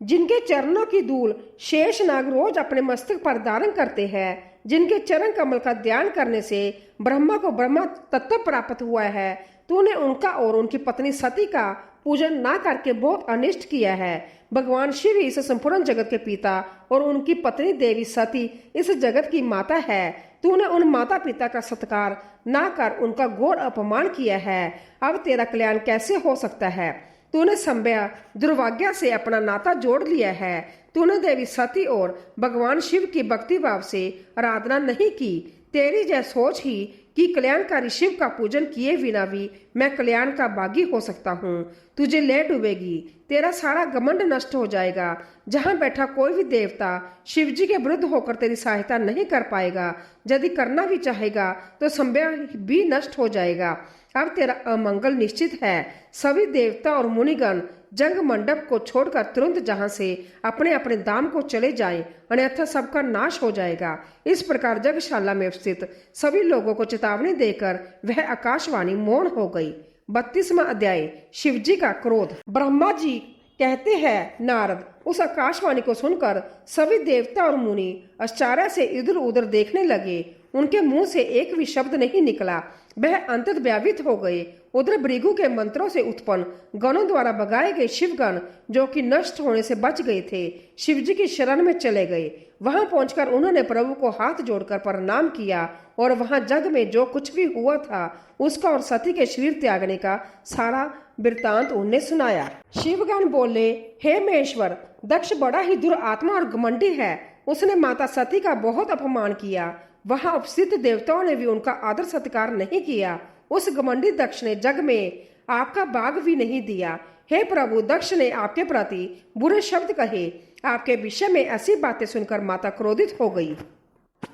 जिनके चरणों की धूल शेषनाग रोज अपने मस्तक पर धारण करते हैं, जिनके चरण कमल का ध्यान करने से ब्रह्मा को ब्रह्मा तत्व प्राप्त हुआ है, तूने उनका और उनकी पत्नी सती का पूजन ना करके बहुत अनिष्ट किया है। भगवान शिव इस संपूर्ण जगत के पिता और उनकी पत्नी देवी सती इस जगत की माता है। तूने उन माता पिता का सत्कार ना कर उनका घोर अपमान किया है। अब तेरा कल्याण कैसे हो सकता है? तूने संभ्या दुर्भाग्य से अपना नाता जोड़ लिया है। तूने देवी सती और भगवान शिव की भक्ति भाव से आराधना नहीं की। तेरी यह सोच ही कि कल्याणकारी शिव का पूजन किए बिना भी मैं कल्याण का भागी हो सकता हूँ, तुझे ले डूबेगी। तेरा सारा घमंड नष्ट हो जाएगा। जहाँ बैठा कोई भी देवता शिव जी के विरुद्ध होकर तेरी सहायता नहीं कर पाएगा। यदि करना भी चाहेगा तो संभ्या भी नष्ट हो जाएगा। अब तेरा अमंगल निश्चित है। सभी देवता और मुनिगण जंग मंडप को छोड़कर तुरंत जहां से अपने अपने धाम को चले जाएं, अन्यथा सबका नाश हो जाएगा। इस प्रकार जगशाला में स्थित सभी लोगों को चेतावनी देकर वह आकाशवाणी मौन हो गई। 32वां अध्याय, शिवजी का क्रोध। ब्रह्मा जी कहते हैं, नारद, उस आकाशवाणी को सुनकर सभी देवता और मुनि आश्चर्य से इधर उधर देखने लगे। उनके मुंह से एक भी शब्द नहीं निकला। वह अंतत व्यावित हो गए। उधर भृगु के मंत्रों से उत्पन्न गणों द्वारा भगाए गए शिवगण, जो कि नष्ट होने से बच गए थे, शिवजी की शरण में चले गए। वहां पहुंचकर उन्होंने प्रभु को हाथ जोड़कर प्रणाम किया और वहां जग में जो कुछ भी हुआ था उसका और सती के शरीर त्यागने का सारा वृत्तांत उन्हें सुनाया। शिवगण बोले, हे महेश्वर, दक्ष बड़ा ही दुरात्मा और घमंडी है। उसने माता सती का बहुत अपमान किया। वहां उपस्थित देवताओं ने भी उनका आदर सत्कार नहीं किया। उस घमंडी दक्ष ने जग में आपका भाग भी नहीं दिया। हे प्रभु, दक्ष ने आपके प्रति बुरे शब्द कहे। आपके विषय में ऐसी बातें सुनकर माता क्रोधित हो गई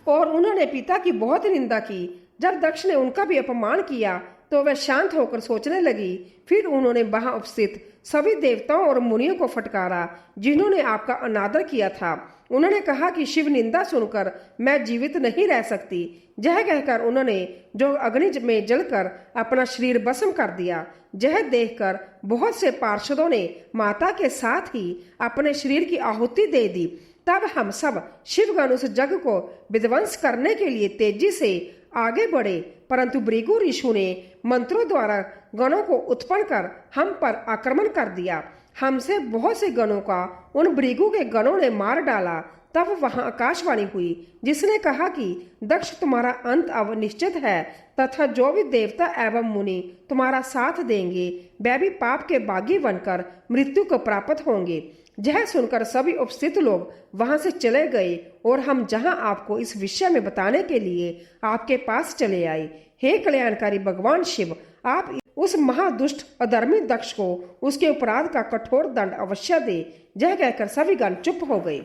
और उन्होंने पिता की बहुत निंदा की। जब दक्ष ने उनका भी अपमान किया तो वह शांत होकर सोचने लगी। फिर उन्होंने वहां उपस्थित सभी देवताओं और मुनियों को फटकारा जिन्होंने आपका अनादर किया था। उन्होंने कहा कि शिव निंदा सुनकर मैं जीवित नहीं रह सकती। यह कहकर उन्होंने जो अग्नि में जलकर अपना शरीर भस्म कर दिया। यह देखकर बहुत से पार्षदों ने माता के साथ ही अपने शरीर की आहुति दे दी। तब हम सब शिवगण उस जग को विध्वंस करने के लिए तेजी से आगे बढ़े, परंतु भृगु ऋषि ने मंत्रों द्वारा गणों को उत्पन्न कर हम पर आक्रमण कर दिया। हमसे बहुत से गणों का उन भृगु के गणों ने मार डाला। तब वहां आकाशवाणी हुई जिसने कहा कि दक्ष, तुम्हारा अंत अब निश्चित है तथा जो भी देवता एवं मुनि तुम्हारा साथ देंगे वह भी पाप के बागी बनकर मृत्यु को प्राप्त होंगे। यह सुनकर सभी उपस्थित लोग वहां से चले गए और हम जहां आपको इस विषय में बताने के लिए आपके पास चले आए। हे कल्याणकारी भगवान शिव, आप उस महादुष्ट अधर्मी दक्ष को उसके अपराध का कठोर दंड अवश्य दे। यह कहकर सभी गण चुप हो गए।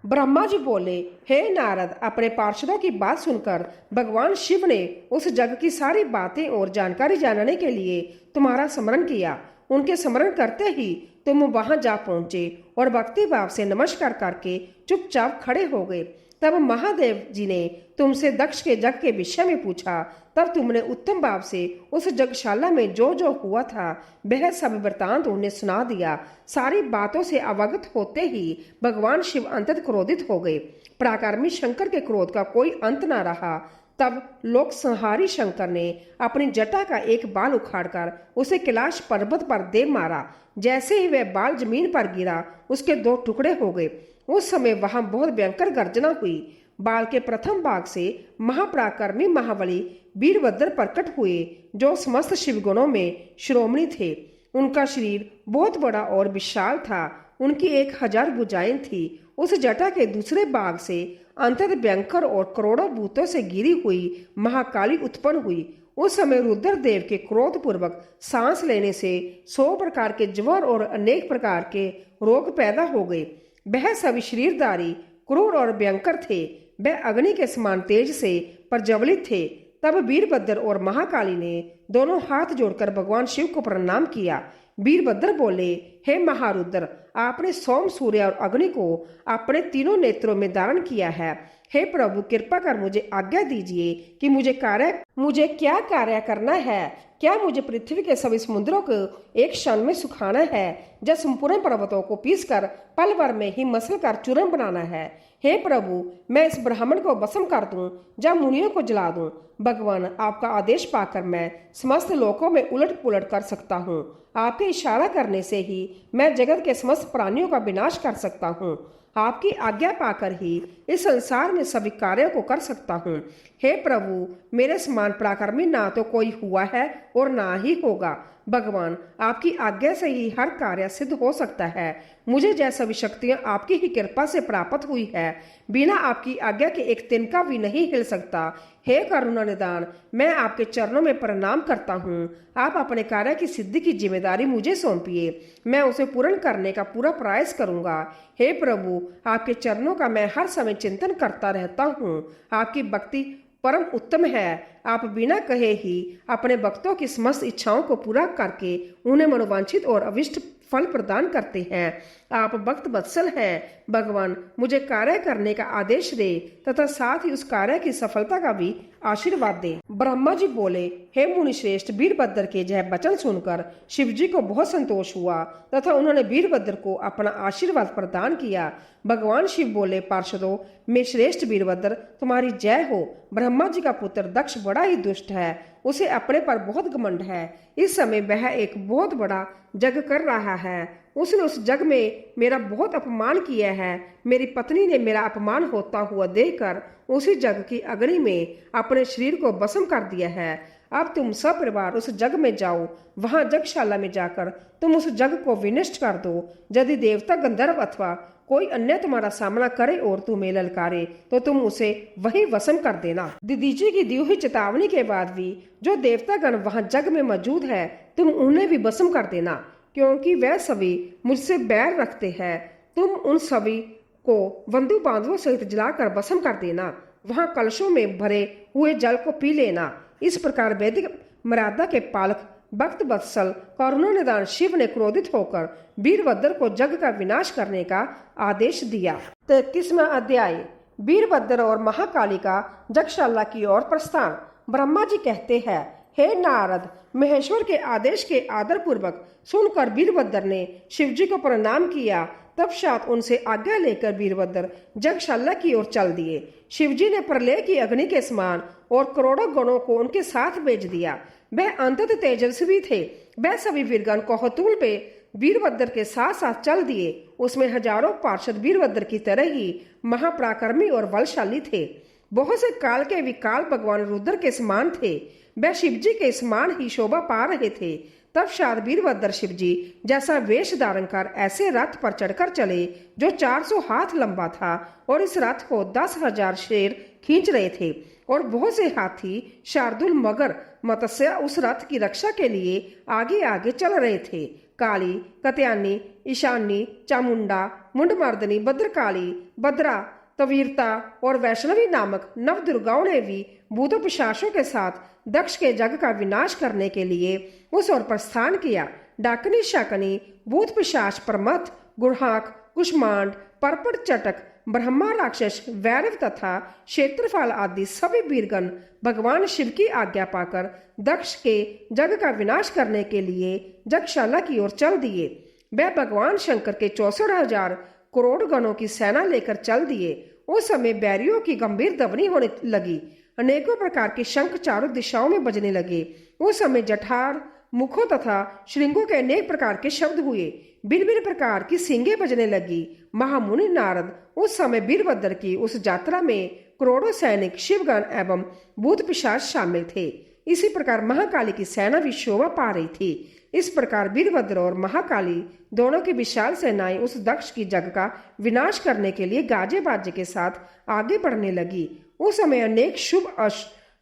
ब्रह्मा जी बोले, हे नारद, अपने पार्षदों की बात सुनकर भगवान शिव ने उस जग की सारी बातें और जानकारी जानने के लिए तुम्हारा स्मरण किया। उनके स्मरण करते ही तुम वहां जा पहुंचे और भक्ति भाव से नमस्कार करके चुपचाप खड़े हो गए। तब महादेव जी ने तुमसे दक्ष के जग के विषय में पूछा। तब तुमने उत्तम भाव से उस जगशाला में जो जो हुआ था वह सब वृतांत उन्हें सुना दिया। सारी बातों से अवगत होते ही भगवान शिव अंतत क्रोधित हो गए। पराक्रमी शंकर के क्रोध का कोई अंत न रहा। तब लोक संहारी शंकर ने अपनी जटा का एक बाल उखाड़कर उसे कैलाश पर्वत पर दे मारा। जैसे ही वह बाल जमीन पर गिरा उसके दो टुकड़े हो गए। उस समय वहां बहुत भयंकर गर्जना हुई। बाल के प्रथम भाग से महापराक्रमी महाबली वीरभद्र प्रकट हुए जो समस्त शिवगुणों में शिरोमणि थे। उनका शरीर बहुत बड़ा और विशाल था। उनकी 1000 भुजाएं थी। उस जटा के दूसरे भाग से अंतत भयंकर और करोड़ों भूतों से गिरी हुई महाकाली उत्पन्न हुई। उस समय रुद्रदेव के क्रोध पूर्वक सांस लेने से 100 प्रकार के ज्वर और अनेक प्रकार के रोग पैदा हो गए। वह सभी शरीरधारी क्रूर और भयंकर थे। वह अग्नि के समान तेज से प्रज्वलित थे। तब वीरभद्र और महाकाली ने दोनों हाथ जोड़कर भगवान शिव को प्रणाम किया। वीरभद्र बोले, हे महारुद्र, आपने सोम, सूर्य और अग्नि को अपने तीनों नेत्रों में धारण किया है। हे प्रभु, कृपा कर मुझे आज्ञा दीजिए कि मुझे क्या कार्य करना है। क्या मुझे पृथ्वी के सभी समुद्रों को एक क्षण में सुखाना है, या संपूर्ण पर्वतों को पीसकर पल भर में ही मसल कर चूर्ण बनाना है? हे प्रभु, मैं इस ब्राह्मण को भस्म कर दूं या मुनियों को जला दूं? भगवान, आपका आदेश पाकर मैं समस्त लोकों में उलट पुलट कर सकता हूँ। आपके इशारा करने से ही मैं जगत के समस्त प्राणियों का विनाश कर सकता हूँ। आपकी आज्ञा पाकर ही इस संसार में सभी कार्यों को कर सकता हूँ। हे प्रभु, मेरे समान पराक्रमी ना तो कोई हुआ है और ना ही होगा। भगवान, आपकी आज्ञा से ही हर कार्य सिद्ध हो सकता है। मुझे जैसा भी शक्तियां आपकी ही कृपा से प्राप्त हुई है, बिना आपकी आज्ञा के एक तिनका भी नहीं हिल सकता। हे करुणा निदान, मैं आपके चरणों में प्रणाम करता हूँ। आप अपने कार्य की सिद्धि की जिम्मेदारी मुझे सौंपिए, मैं उसे पूर्ण करने का पूरा प्रयास करूंगा। हे प्रभु, आपके चरणों का मैं हर समय चिंतन करता रहता हूँ। आपकी भक्ति परम उत्तम है। आप बिना कहे ही अपने भक्तों की समस्त इच्छाओं को पूरा करके उन्हें मनोवांछित और अविष्ट फल प्रदान करते हैं। आप भक्त वत्सल हैं। भगवान, मुझे कार्य करने का आदेश दे तथा साथ ही उस कार्य की सफलता का भी आशीर्वाद दे। ब्रह्मा जी बोले, हे मुनि श्रेष्ठ, वीरभद्र के यह वचन सुनकर शिव जी को बहुत संतोष हुआ तथा उन्होंने वीरभद्र को अपना आशीर्वाद प्रदान किया। भगवान शिव बोले, पार्षदों में श्रेष्ठ वीरभद्र, तुम्हारी जय हो। ब्रह्मा जी का पुत्र दक्ष बड़ा ही दुष्ट है, उसे अपने पर बहुत घमंड है। इस समय वह एक बहुत बड़ा जग कर रहा है। उसने उस जग में मेरा बहुत अपमान किया है। मेरी पत्नी ने मेरा अपमान होता हुआ देखकर उसी जग की अग्नि में अपने शरीर को भस्म कर दिया है। अब तुम सब परिवार उस जग में जाओ, वहां जगशाला में जाकर तुम उस जग को विनष्ट कर दो। यदि देवता, गंधर्व अथवा कोई अन्य तुम्हारा सामना करे और तुम्हें ललकारे तो तुम उसे वहीं वसम कर देना। दीदी की दी हुई चेतावनी के बाद भी जो देवतागण वहां जग में मौजूद है, तुम उन्हें भी वसम कर देना, क्योंकि वह सभी मुझसे बैर रखते हैं। तुम उन सभी को बंधु बांधवों सहित जलाकर भस्म कर देना। वहां कलशों में भरे हुए जल को पी लेना। इस प्रकार वैदिक मर्यादा के पालक भक्त वत्सल करुणा निदान शिव ने क्रोधित होकर वीरभद्र को जग का विनाश करने का आदेश दिया। 33वां अध्याय, वीरभद्र और महाकाली का जगशाला की ओर प्रस्थान। ब्रह्मा जी कहते हैं, हे नारद, महेश्वर के आदेश के आदर पूर्वक सुनकर वीरभद्र ने शिव जी को प्रणाम किया। तत्पश्चात उनसे आज्ञा लेकर वीरभद्र जगशाला की ओर चल दिए। शिव जी ने प्रलय की अग्नि के समान और करोड़ों गणों को उनके साथ भेज दिया। वह अंतत तेजस्वी थे। वह सभी वीरगण कोहतूल पे वीरभद्र के साथ साथ चल दिए। उसमें हजारों पार्षद वीरभद्र की तरह ही महापराक्रमी और बलशाली थे। बहुत से काल के विकाल भगवान रुद्र के समान थे। वह शिव जी के समान ही शोभा पा रहे थे। तब शायद वीरभद्र शिव जी जैसा वेश धारण कर ऐसे रथ पर चढ़कर चले जो 400 हाथ लंबा था, और इस रथ को 10,000 शेर खींच रहे थे, और बहुत से हाथी, शार्दुल, मगर, मत्स्य उस रथ की रक्षा के लिए आगे आगे चल रहे थे। काली, कत्यानी, ईशानी, चामुंडा, मुंडमर्दनी, भद्रकाली, भद्रा, तवीरता और वैष्णवी नामक नव दुर्गाओं ने भी भूतों पिशाचों के साथ दक्ष के जग का विनाश करने के लिए उस ओर प्रस्थान किया। डाकनी, शाकनी, भूत पिशाच, प्रमथ, गुरहाक, कुष्मांड, परपट, चटक, ब्रह्मा, राक्षस, वैरव तथा क्षेत्रफल आदि सभी वीरगण भगवान शिव की आज्ञा पाकर दक्ष के जग का विनाश करने के लिए जगशाला की ओर चल दिए। वह भगवान शंकर के 64,000 करोड़ गणों की सेना लेकर चल दिए। उस समय बैरियों की गंभीर ध्वनि होने लगी। अनेकों प्रकार के शंख चारों दिशाओं में बजने लगे। उस समय जठार, मुखों तथा श्रृंगों के अनेक प्रकार के शब्द हुए। भिन्न भिन्न प्रकार की सींगें बजने लगी। महामुनि नारद उस समय वीरभद्र की उस यात्रा में करोड़ों सैनिक, शिवगण एवं भूत पिशाच शामिल थे। इसी प्रकार महाकाली की सेना भी शोभा पा रही थी। इस प्रकार वीरभद्र और महाकाली दोनों की विशाल सेनाएं उस दक्ष की जग का विनाश करने के लिए गाजे बाजे के साथ आगे बढ़ने लगी। उस समय अनेक शुभ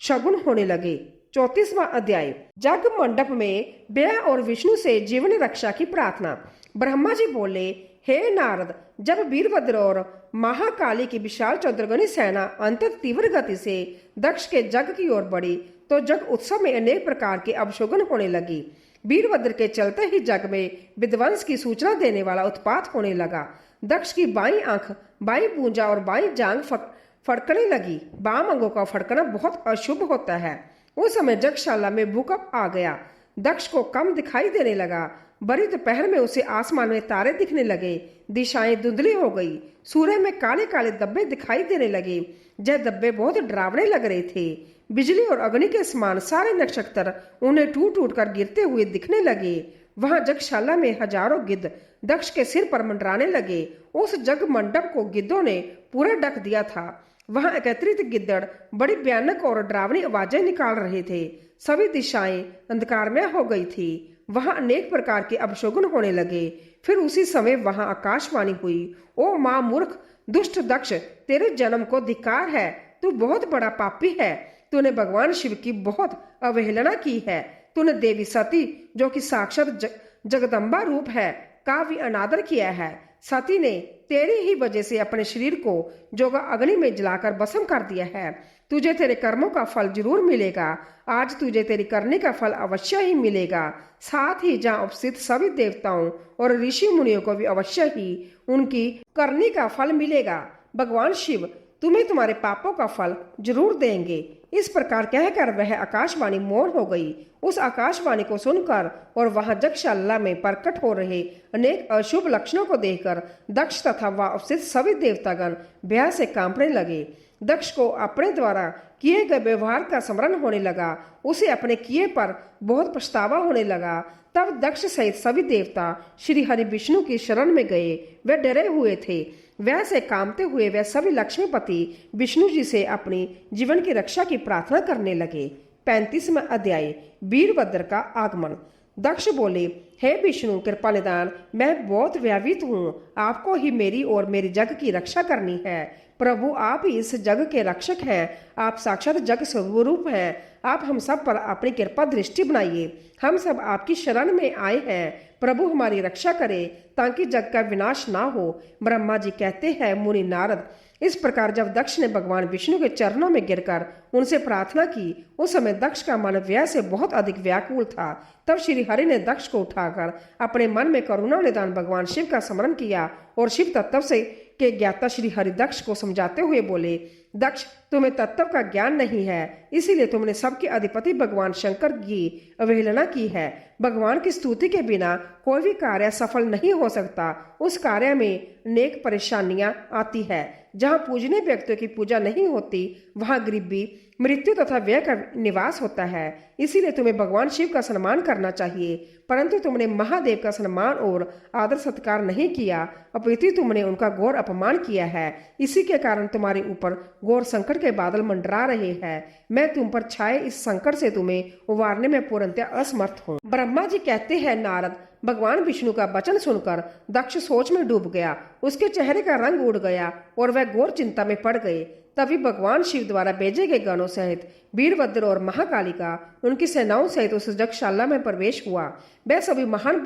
शगुन होने लगे। 34वां अध्याय, जग मंडप में व्यय और विष्णु से जीवन रक्षा की प्रार्थना। ब्रह्मा जी बोले, हे नारद, जब वीरभद्र और महाकाली की विशाल चौद्रगनी सेना अंतत तीव्र गति से दक्ष के जग की ओर बढ़ी तो जग उत्सव में अनेक प्रकार के अवशोगन होने लगी। वीरभद्र के चलते ही जग में विध्वंस की सूचना देने वाला उत्पात होने लगा। दक्ष की बाईं आंख, बाईं पूंजा और बाईं जांघ फड़कने लगी। बाम अंगों का फड़कना बहुत अशुभ होता है। उस समय जगशाला में भूकंप आ गया। दक्ष को कम दिखाई देने लगा। बड़ी दोपहर में उसे आसमान में तारे दिखने लगे। दिशाएं धुंधली हो गई। सूर्य में काले काले धब्बे दिखाई देने लगे। यह धब्बे बहुत डरावने लग रहे थे। बिजली और अग्नि के समान सारे नक्षत्र उन्हें टूट टूट कर गिरते हुए दिखने लगे। वहां जगशाला में हजारों गिद्ध दक्ष के सिर पर मंडराने लगे। उस जग मंडप को गिद्धों ने पूरा ढक दिया था। वहां एकत्रित गिद्दड़ बड़ी भयानक और डरावनी आवाजें निकाल रहे थे। सभी दिशाएं अंधकारमय हो गई थी। वहां अनेक प्रकार के अपशगुन होने लगे। फिर उसी समय वहां आकाशवाणी हुई, ओ मां मूर्ख दुष्ट दक्ष, तेरे जन्म को धिक्कार है, तू बहुत बड़ा पापी है। तूने भगवान शिव की बहुत अवहेलना की है। तूने देवी सती, जो कि साक्षात जगदम्बा रूप है, का भी अनादर किया है। सती ने तेरी ही वजह से अपने शरीर को जोगा अग्नि में जलाकर भस्म कर दिया है। तुझे तेरे कर्मों का फल जरूर मिलेगा। आज तुझे तेरी करने का फल अवश्य ही मिलेगा। साथ ही जहाँ उपस्थित सभी देवताओं और ऋषि मुनियों को भी अवश्य ही उनकी करने का फल मिलेगा। भगवान शिव तुम्हें तुम्हारे पापों का फल जरूर देंगे। इस प्रकार कहकर वह आकाशवाणी मौन हो गई। उस आकाशवाणी को सुनकर और वहां यज्ञशाला में प्रकट हो रहे अनेक अशुभ लक्षणों को देखकर दक्ष तथा वहां उपस्थित सभी देवतागण भय से कांपने लगे। दक्ष को अपने द्वारा किए गए व्यवहार का स्मरण होने लगा। उसे अपने किए पर बहुत पछतावा होने लगा। तब दक्ष सहित सभी देवता श्री हरि विष्णु की शरण में गए। वे डरे हुए थे। वैसे कामते हुए वे सभी लक्ष्मीपति विष्णु जी से अपनी जीवन की रक्षा की प्रार्थना करने लगे। 35वां अध्याय, वीरभद्र का आगमन। दक्ष बोले, हे विष्णु कृपा निदान, मैं बहुत व्यावित हूँ। आपको ही मेरी और मेरी जग की रक्षा करनी है। प्रभु आप ही इस जग के रक्षक हैं। आप साक्षात जग स्वरूप हैं। आप हम सब पर अपनी कृपा दृष्टि बनाइए। हम सब आपकी शरण में आए हैं। प्रभु हमारी रक्षा करे ताकि जग का विनाश ना हो। ब्रह्मा जी कहते हैं, मुनि नारद। इस प्रकार जब दक्ष ने भगवान विष्णु के चरणों में गिरकर उनसे प्रार्थना की, उस समय दक्ष का मन व्यय से बहुत अधिक व्याकुल था। तब श्री हरि ने दक्ष को उठाकर अपने मन में करुणा निदान भगवान शिव का स्मरण किया और शिव तत्व से के ज्ञाता श्री हरि दक्ष को समझाते हुए बोले, दक्ष तुम्हें तत्व का ज्ञान नहीं है, इसीलिए तुमने सबके अधिपति भगवान शंकर की अवहेलना की है। भगवान की स्तुति के बिना कोई भी कार्य सफल नहीं हो सकता। उस कार्य में अनेक परेशानियां आती है। जहाँ पूजनीय व्यक्तियों की पूजा नहीं होती, वहाँ गरीबी, मृत्यु तथा व्यय का निवास होता है। इसीलिए तुम्हें भगवान शिव का सम्मान करना चाहिए, परंतु तुमने महादेव का सम्मान और आदर सत्कार नहीं किया, अपितु तुमने उनका घोर अपमान किया है। इसी के कारण तुम्हारे ऊपर घोर संकट के बादल मंडरा रहे हैं। मैं तुम पर छाए इस संकट से तुम्हें उबारने में पूर्णतः असमर्थ हूँ। ब्रह्मा जी कहते हैं, नारद भगवान विष्णु का वचन सुनकर दक्ष सोच में डूब गया। उसके चेहरे का रंग उड़ गया और वह घोर चिंता में पड़ गए। तभी भगवान शिव द्वारा भेजे गए गणों सहित वीरभद्र और महाकालिका उनकी सेनाओं सहित उस यज्ञशाला में प्रवेश हुआ। वे सभी महान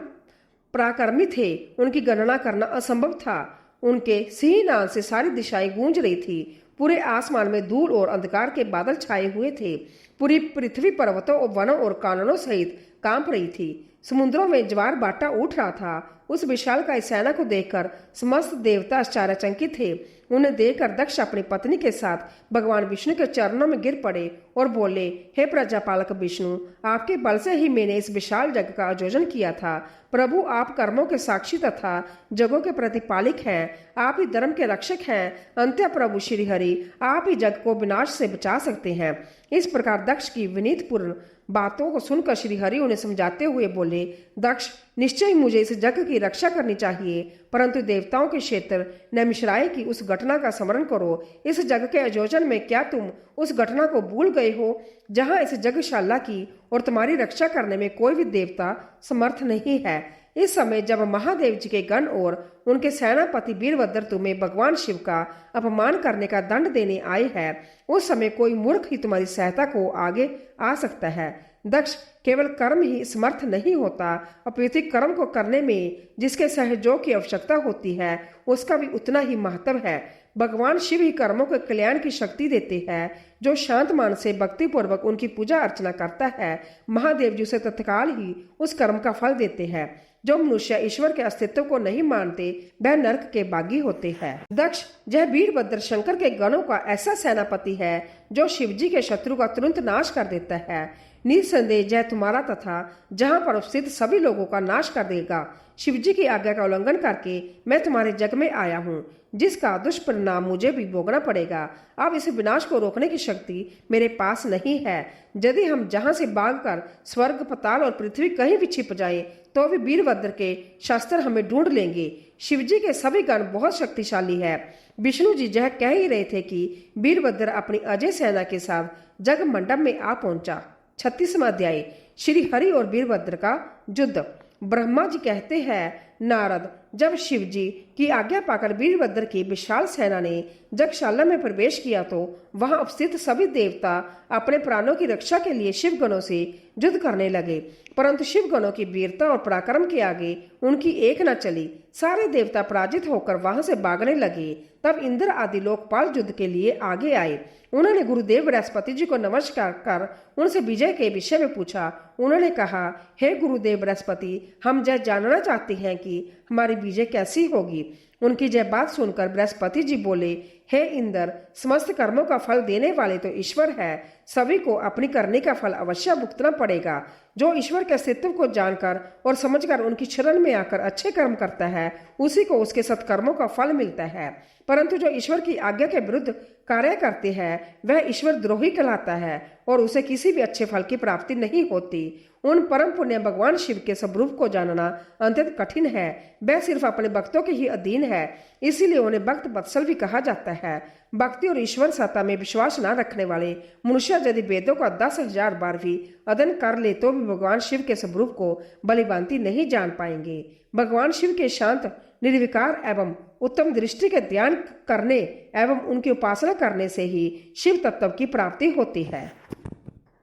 पराक्रमी थे। उनकी गणना करना असंभव था। उनके सिंहनाद से सारी दिशाएं गूंज रही थी। पूरे आसमान में धूल और अंधकार के बादल छाए हुए थे। पूरी पृथ्वी पर्वतों और वनों और काननों सहित कांप रही थी। समुद्रों में ज्वार भाटा उठ रहा था। उस विशालकाय सेना को देखकर समस्त देवता आश्चर्यचकित थे। उन्हें देखकर दक्ष अपनी पत्नी के साथ भगवान विष्णु के चरणों में गिर पड़े और बोले, हे प्रजापालक विष्णु, आपके बल से ही मैंने इस विशाल जग का आयोजन किया था। प्रभु आप कर्मों के साक्षी तथा जगों के प्रतिपालक हैं। आप ही धर्म के रक्षक हैं। अंत्य प्रभु श्री हरि आप ही जग को विनाश से बचा सकते हैं। इस प्रकार दक्ष की विनीतपूर्ण बातों को सुनकर श्री हरि उन्हें समझाते हुए बोले, दक्ष निश्चय ही मुझे इस जग की रक्षा करनी चाहिए, परंतु देवताओं के क्षेत्र नैमिषारण्य की उस घटना का स्मरण करो। इस जग के आयोजन में क्या तुम उस घटना को भूल गए हो, जहाँ इस यज्ञशाला की और तुम्हारी रक्षा करने में कोई भी देवता समर्थ नहीं है। इस समय जब महादेव जी के गण और उनके सेनापति वीरभद्र तुम्हें भगवान शिव का अपमान करने का दंड देने आए हैं, उस समय कोई मूर्ख ही तुम्हारी सहायता को आगे आ सकता है। दक्ष केवल कर्म ही समर्थ नहीं होता, अपितु कर्म को करने में जिसके सहयोग की आवश्यकता होती है उसका भी उतना ही महत्व है। भगवान शिव ही कर्मों के कल्याण की शक्ति देते हैं। जो शांत मन से भक्ति पूर्वक उनकी पूजा अर्चना करता है, महादेव जी उसे तत्काल ही उस कर्म का फल देते हैं। जो मनुष्य ईश्वर के अस्तित्व को नहीं मानते वह नरक के बागी होते हैं। दक्ष यह वीरभद्र शंकर के गणों का ऐसा सेनापति है जो शिवजी के शत्रु का तुरंत नाश कर देता है। निसंदेह यह तुम्हारा तथा जहाँ पर उपस्थित सभी लोगों का नाश कर देगा। शिवजी की आज्ञा का उल्लंघन करके मैं तुम्हारे जग में आया हूँ, जिसका दुष्परिणाम मुझे भी भोगना पड़ेगा। अब इस विनाश को रोकने की शक्ति मेरे पास नहीं है। यदि हम जहाँ से भागकर स्वर्ग, पताल और पृथ्वी कहीं भी छिप जाए तो भी वीरभद्र के शस्त्र हमें ढूंढ लेंगे। शिवजी के सभी गण बहुत शक्तिशाली है। विष्णु जी यह कह ही रहे थे कि वीरभद्र अपनी अजय सेना के साथ जग मंडप में आ पहुंचा। 36वां अध्याय, श्री हरि और वीरभद्र का युद्ध। ब्रह्मा जी कहते हैं, नारद, जब शिव जी की आज्ञा पाकर वीरभद्र की विशाल सेना ने यज्ञशाला में प्रवेश किया तो वहां उपस्थित सभी देवता अपने प्राणों की रक्षा के लिए शिवगणों से युद्ध करने लगे, परंतु शिवगणों की वीरता और पराक्रम के आगे उनकी एक न चली। सारे देवता पराजित होकर वहां से भागने लगे। तब इंद्र आदि लोकपाल युद्ध के लिए आगे आए। उन्होंने गुरुदेव बृहस्पति जी को नमस्कार कर उनसे विजय के विषय में पूछा। उन्होंने कहा, हे गुरुदेव बृहस्पति, हम यह जानना चाहते हैं कि हमारी विजय कैसी होगी। उनकी यह बात सुनकर बृहस्पति जी बोले, हे इंद्र, समस्त कर्मों का फल देने वाले तो ईश्वर है। सभी को अपनी करने का फल अवश्य भुगतना पड़ेगा। जो ईश्वर के अस्तित्व को जानकर और समझकर उनकी शरण में आकर अच्छे कर्म करता है, उसी को उसके सत्कर्मों का फल मिलता है। परंतु जो ईश्वर की आज्ञा के विरुद्ध कार्य करते हैं, वह ईश्वर द्रोही कहलाता है और उसे किसी भी अच्छे फल की प्राप्ति नहीं होती। उन परम पुण्य भगवान शिव के स्वरूप को जानना अत्यंत कठिन है। वह सिर्फ अपने भक्तों के ही अधीन है, इसीलिए उन्हें भक्त वत्सल भी कहा जाता है। भक्ति और ईश्वर सत्ता में विश्वास न रखने वाले मनुष्य यदि वेदों का 10,000 बार भी अध्ययन कर ले तो भी भगवान शिव के स्वरूप को भलीभांति नहीं जान पाएंगे। भगवान शिव के शांत, निर्विकार एवं उत्तम दृष्टि के ध्यान करने एवं उनकी उपासना करने से ही शिव तत्व की प्राप्ति होती है।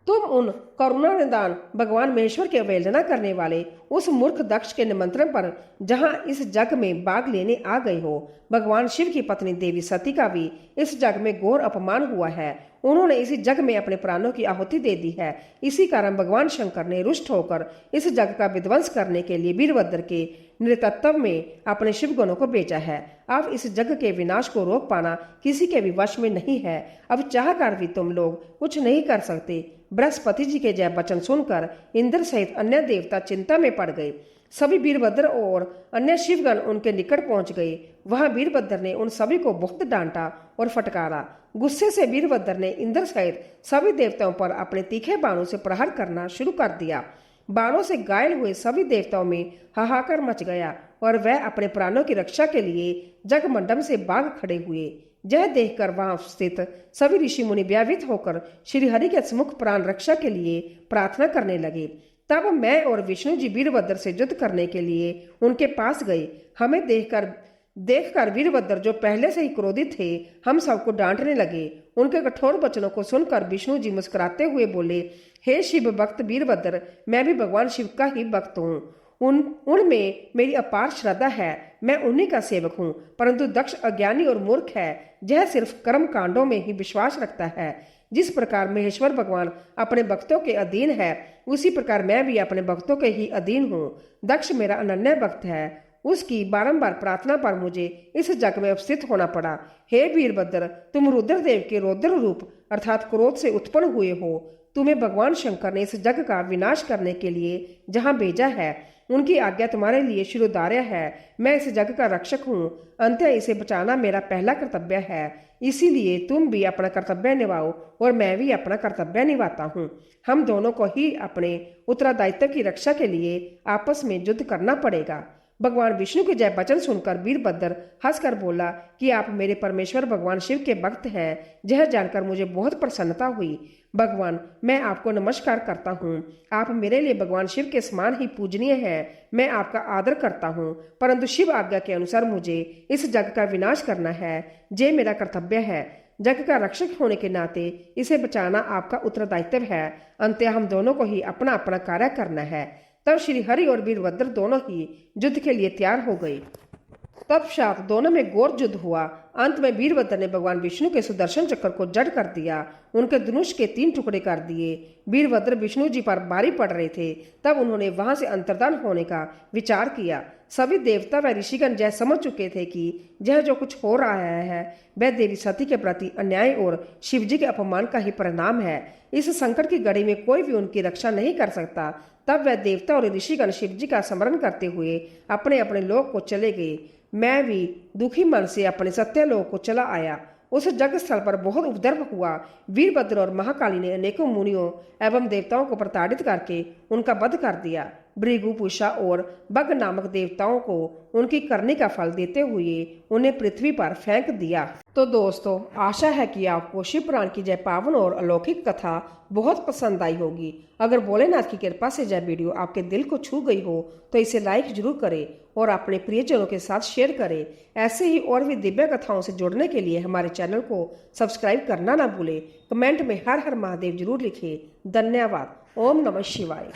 तुम उन करुणा निदान भगवान महेश्वर की अवहेलना करने वाले उस मूर्ख दक्ष के निमंत्रण पर जहां इस जग में भाग लेने आ गए हो, भगवान शिव की पत्नी देवी सती का भी इस जग में घोर अपमान हुआ है। उन्होंने इसी जग में अपने प्राणों की आहुति दे दी है। इसी कारण भगवान शंकर ने रुष्ट होकर इस जग का विध्वंस करने के लिए वीरभद्र के नृतत्व में अपने शिवगणों को भेजा है। अब इस जग के विनाश को रोक पाना किसी के भी वश में नहीं है। अब चाह कर भी तुम लोग कुछ नहीं कर सकते। बृहस्पति जी के जय वचन सुनकर इंद्र सहित अन्य देवता चिंता में पड़ गए। सभी वीरभद्र और अन्य शिवगण उनके निकट पहुंच गए। वहां वीरभद्र ने उन सभी को बहुत डांटा और फटकारा। गुस्से से वीरभद्र ने इंद्र सहित सभी देवताओं पर अपने तीखे बाणों से प्रहार करना शुरू कर दिया। बाणों से घायल हुए सभी देवताओं में हाहाकार मच गया और वह अपने प्राणों की रक्षा के लिए जगमंडप से भाग खड़े हुए। यह देखकर वहां स्थित सभी ऋषि मुनि भयभीत होकर श्री हरि के सम्मुख प्राण रक्षा के लिए प्रार्थना करने लगे। तब मैं और विष्णु जी वीरभद्र से युद्ध करने के लिए उनके पास गए। हमें देखकर वीरभद्र, जो पहले से ही क्रोधित थे, हम सबको डांटने लगे। उनके कठोर वचनों को सुनकर विष्णु जी मुस्कुराते हुए बोले, हे शिव भक्त वीरभद्र, मैं भी भगवान शिव का ही भक्त हूँ। उनमें मेरी अपार श्रद्धा है। मैं उन्हीं का सेवक हूँ। परंतु दक्ष अज्ञानी और मूर्ख है। यह सिर्फ कर्म कांडों में ही विश्वास रखता है। जिस प्रकार महेश्वर भगवान अपने भक्तों के अधीन है, उसी प्रकार मैं भी अपने भक्तों के ही अधीन हूँ। दक्ष मेरा अनन्य भक्त है। उसकी बारंबार प्रार्थना पर मुझे इस जग में उपस्थित होना पड़ा। हे वीरभद्र, तुम रुद्रदेव के रौद्र रूप अर्थात क्रोध से उत्पन्न हुए हो। तुम्हें भगवान शंकर ने इस जग का विनाश करने के लिए जहाँ भेजा है, उनकी आज्ञा तुम्हारे लिए शिरोधार्य है। मैं इस जग का रक्षक हूँ। अंततः इसे बचाना मेरा पहला कर्तव्य है। इसीलिए तुम भी अपना कर्तव्य निभाओ और मैं भी अपना कर्तव्य निभाता हूँ। हम दोनों को ही अपने उत्तरदायित्व की रक्षा के लिए आपस में युद्ध करना पड़ेगा। भगवान विष्णु के जय वचन सुनकर वीरभद्र हंसकर बोला कि आप मेरे परमेश्वर भगवान शिव के भक्त हैं। यह जानकर मुझे बहुत प्रसन्नता हुई। भगवान, मैं आपको नमस्कार करता हूँ। आप मेरे लिए भगवान शिव के समान ही पूजनीय हैं। मैं आपका आदर करता हूँ, परंतु शिव आज्ञा के अनुसार मुझे इस जग का विनाश करना है। ये मेरा कर्तव्य है। जग का रक्षक होने के नाते इसे बचाना आपका उत्तरदायित्व है। अंततः हम दोनों को ही अपना अपना कार्य करना है। तब श्री हरि और वीरभद्र दोनों ही युद्ध के लिए तैयार हो गए। तत्पश्चात दोनों में घोर युद्ध हुआ। अंत में वीरभद्र ने भगवान विष्णु के सुदर्शन चक्र को जड़ कर दिया। उनके धनुष के 3 टुकड़े कर दिए। वीरभद्र विष्णु जी पर भारी पड़ रहे थे। तब उन्होंने वहां से अंतर्धान होने का विचार किया। सभी देवता व ऋषिगण यह समझ चुके थे कि यह जो कुछ हो रहा है वह देवी सती के प्रति अन्याय और शिवजी के अपमान का ही परिणाम है। इस संकट की घड़ी में कोई भी उनकी रक्षा नहीं कर सकता। तब वह देवता और ऋषिगण शिवजी का स्मरण करते हुए अपने अपने लोक को चले गए। मैं भी दुखी मन से अपने सत्यलोक को चला आया। उस जग स्थल पर बहुत उपद्रव हुआ। वीरभद्र और महाकाली ने अनेकों मुनियों एवं देवताओं को प्रताड़ित करके उनका वध कर दिया। भृगु, पूषा और बग नामक देवताओं को उनकी करनी का फल देते हुए उन्हें पृथ्वी पर फेंक दिया। तो दोस्तों, आशा है कि आपको शिव पुराण की जय पावन और अलौकिक कथा बहुत पसंद आई होगी। अगर भोलेनाथ की कृपा से यह वीडियो आपके दिल को छू गई हो तो इसे लाइक जरूर करें और अपने प्रियजनों के साथ शेयर करें। ऐसे ही और भी दिव्य कथाओं से जुड़ने के लिए हमारे चैनल को सब्सक्राइब करना ना भूलें। कमेंट में हर हर महादेव जरूर लिखें। धन्यवाद। ओम नमः शिवाय।